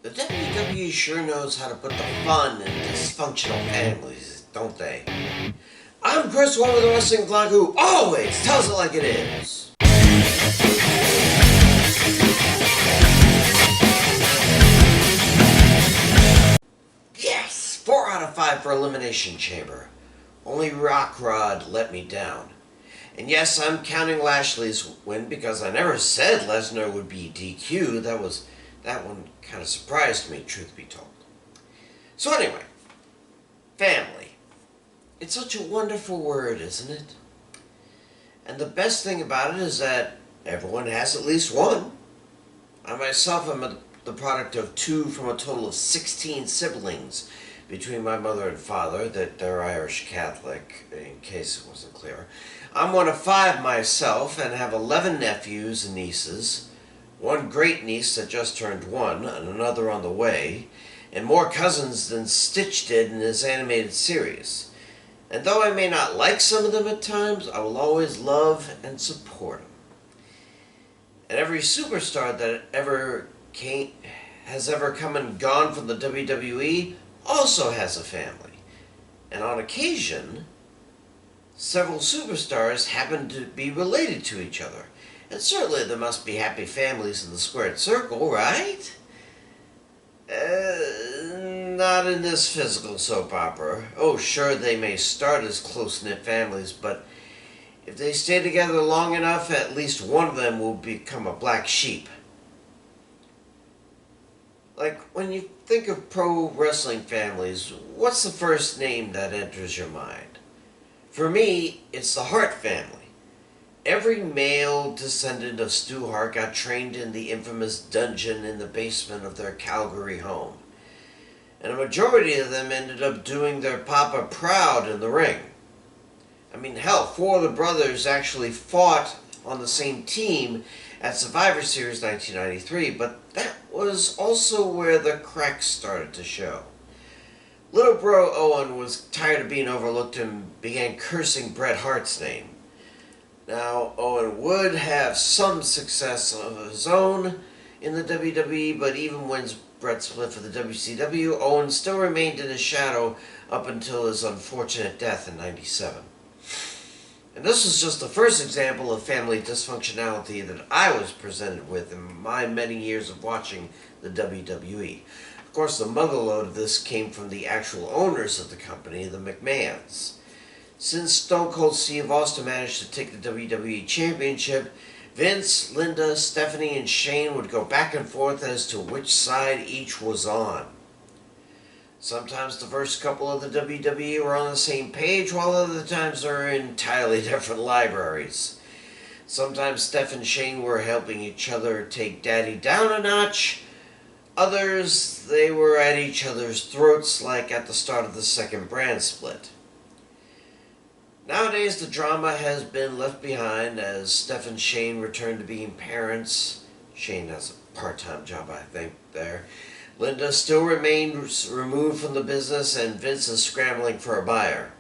The WWE sure knows how to put the fun in dysfunctional families, don't they? I'm Chris, one with the wrestling blog who always tells it like it is. Yes! 4 out of 5 for Elimination Chamber. Only Rock Rod let me down. And yes, I'm counting Lashley's win because I never said Lesnar would be DQ. That one kind of surprised me, truth be told. So anyway, family. It's such a wonderful word, isn't it? And the best thing about it is that everyone has at least one. I myself am the product of 2 from a total of 16 siblings between my mother and father, that they're Irish Catholic, in case it wasn't clear. I'm one of 5 myself and have 11 nephews and nieces, 1 great niece that just turned 1 and another on the way, and more cousins than Stitch did in his animated series. And though I may not like some of them at times, I will always love and support them. And every superstar that has ever come and gone from the WWE also has a family. And on occasion, several superstars happen to be related to each other. And certainly there must be happy families in the squared circle, right? Not in this physical soap opera. Oh, sure, they may start as close-knit families, but if they stay together long enough, at least one of them will become a black sheep. Like, when you think of pro wrestling families, what's the first name that enters your mind? For me, it's the Hart family. Every male descendant of Stu Hart got trained in the infamous dungeon in the basement of their Calgary home. And a majority of them ended up doing their papa proud in the ring. I mean, hell, 4 of the brothers actually fought on the same team at Survivor Series 1993, but that was also where the cracks started to show. Little bro Owen was tired of being overlooked and began cursing Bret Hart's name. Now, Owen would have some success of his own in the WWE, but even when Bret split for the WCW, Owen still remained in his shadow up until his unfortunate death in '97. And this was just the first example of family dysfunctionality that I was presented with in my many years of watching the WWE. Of course, the motherlode of this came from the actual owners of the company, the McMahons. Since Stone Cold Steve Austin managed to take the WWE Championship, Vince, Linda, Stephanie, and Shane would go back and forth as to which side each was on. Sometimes the first couple of the WWE were on the same page, while other times they were in entirely different libraries. Sometimes Steph and Shane were helping each other take Daddy down a notch. Others, they were at each other's throats, like at the start of the second brand split. Nowadays, the drama has been left behind as Steph and Shane return to being parents. Shane has a part-time job, I think, there. Linda still remains removed from the business, and Vince is scrambling for a buyer.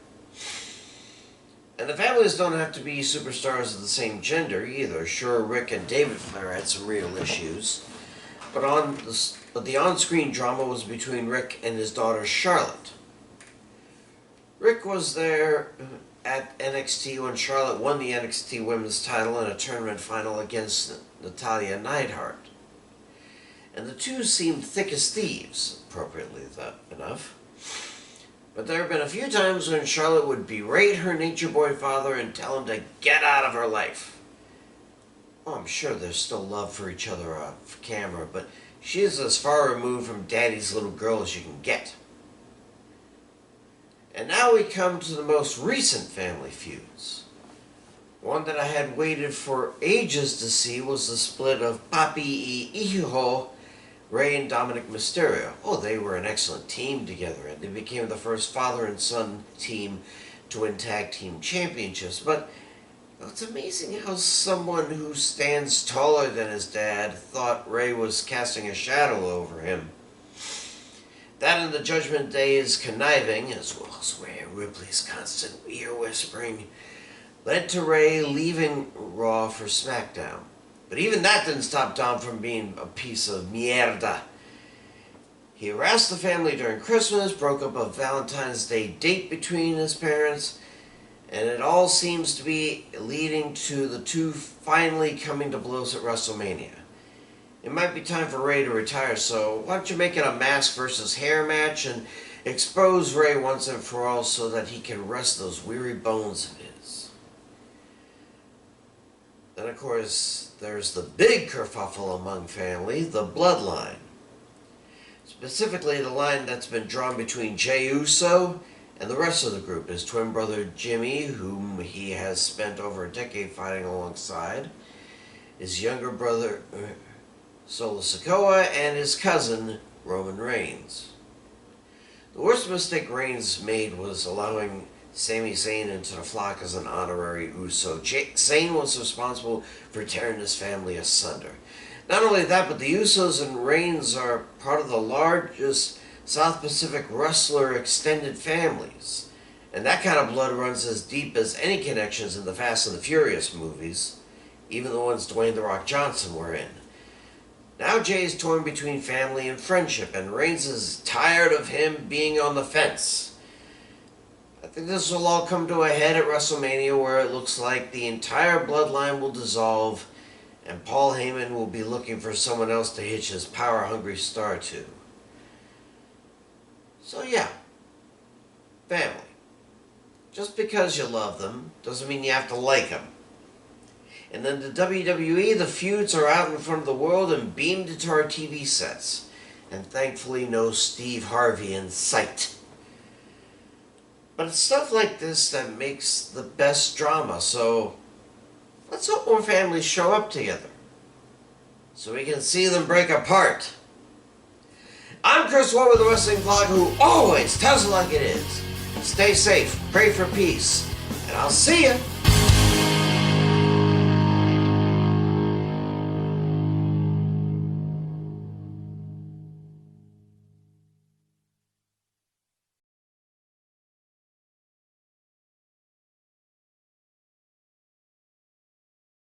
And the families don't have to be superstars of the same gender either. Sure, Rick and David Flair had some real issues, but the on-screen drama was between Rick and his daughter Charlotte. Rick was there at NXT when Charlotte won the NXT Women's title in a tournament final against Natalya Neidhart. And the two seemed thick as thieves, appropriately enough. But there have been a few times when Charlotte would berate her nature boy father and tell him to get out of her life. Oh, I'm sure there's still love for each other off camera, but she is as far removed from Daddy's little girl as you can get. And now we come to the most recent family feuds. One that I had waited for ages to see was the split of Papi y Hijo, Rey and Dominic Mysterio. Oh, they were an excellent team together, and they became the first father and son team to win tag team championships. But it's amazing how someone who stands taller than his dad thought Rey was casting a shadow over him. That and the Judgment Day's conniving, as well as Rhea Ripley's constant ear whispering, led to Rey leaving Raw for SmackDown. But even that didn't stop Dom from being a piece of mierda. He harassed the family during Christmas, broke up a Valentine's Day date between his parents, and it all seems to be leading to the two finally coming to blows at WrestleMania. It might be time for Ray to retire, so why don't you make it a mask versus hair match and expose Ray once and for all so that he can rest those weary bones of his. Then, of course, there's the big kerfuffle among family, the bloodline. Specifically, the line that's been drawn between Jey Uso and the rest of the group, his twin brother Jimmy, whom he has spent over a decade fighting alongside, his younger brother Solo Sikoa, and his cousin Roman Reigns. The worst mistake Reigns made was allowing Sami Zayn into the flock as an honorary Uso. Zayn was responsible for tearing his family asunder. Not only that, but the Usos and Reigns are part of the largest South Pacific wrestler extended families. And that kind of blood runs as deep as any connections in the Fast and the Furious movies, even the ones Dwayne "The Rock" Johnson were in. Now Jay is torn between family and friendship, and Reigns is tired of him being on the fence. I think this will all come to a head at WrestleMania, where it looks like the entire bloodline will dissolve, and Paul Heyman will be looking for someone else to hitch his power-hungry star to. So yeah, family. Just because you love them doesn't mean you have to like them. And then the WWE, the feuds are out in front of the world and beamed into our TV sets. And thankfully no Steve Harvey in sight. But it's stuff like this that makes the best drama, so let's hope more families show up together, so we can see them break apart. I'm Chris Ward with the Wrestling Vlog, who always tells it like it is. Stay safe, pray for peace, and I'll see ya!